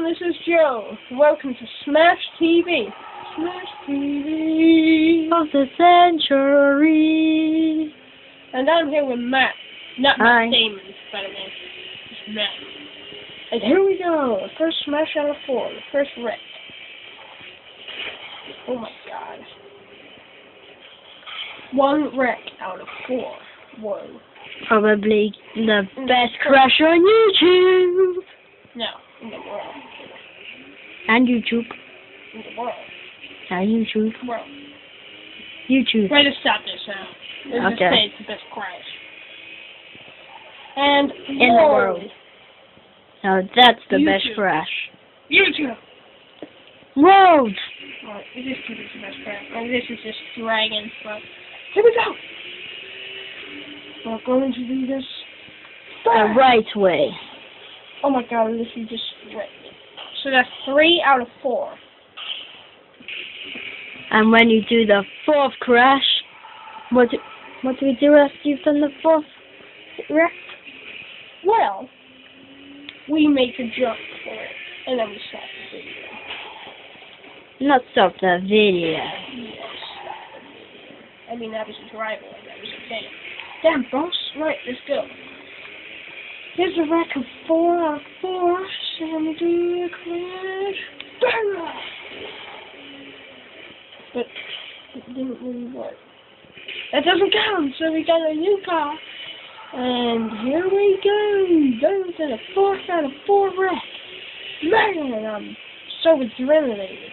this is Joe. Welcome to Smash TV. Smash TV of the century. And I'm here with Matt. Not Hi. Matt Damon, by the way. It's Matt. And here we go. First Smash out of 4. The first wreck. Oh my god. 1 wreck out of 4. Whoa. Probably the best crash on YouTube. No, in the world. And YouTube. In the world. And YouTube. World. YouTube. Try to stop this now. Let's just Okay. say it's the best crash. And In the world. No, that's the best YouTube. crash. YouTube! World! Alright, this is the best crash. And this is just dragging, but here we go! We're going to do this The right way. Oh my god, this is just right. So that's 3 out of 4. And when you do the 4th crash, what do we do after you've done the 4th wreck? Well, we make a jump for it, and then we stop the video. Not stop the video. Yes, stop the video. I mean, that was a driveway, that was okay. Damn, boss. Right, let's go. Here's a wreck of 4 out of 4. So let me do a crash. Bang! But it didn't really work. That doesn't count, so we got a new car. And here we go. Going to the 4th out of 4 wreck. Man, I'm so adrenalated.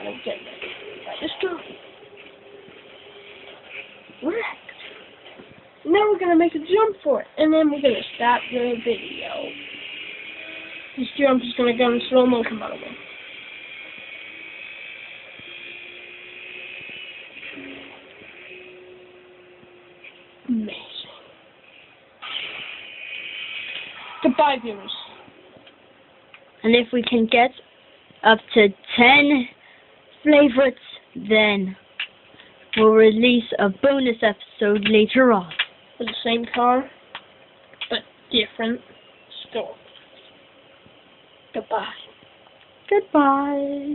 I don't get that. Right, let's go. Wrecked. Now we're going to make a jump for it. And then we're going to stop the video. This jump is going to go in slow motion, by the way. Amazing. Goodbye, viewers. And if we can get up to 10 favorites, then we'll release a bonus episode later on. With the same car, but different story. Goodbye. Goodbye.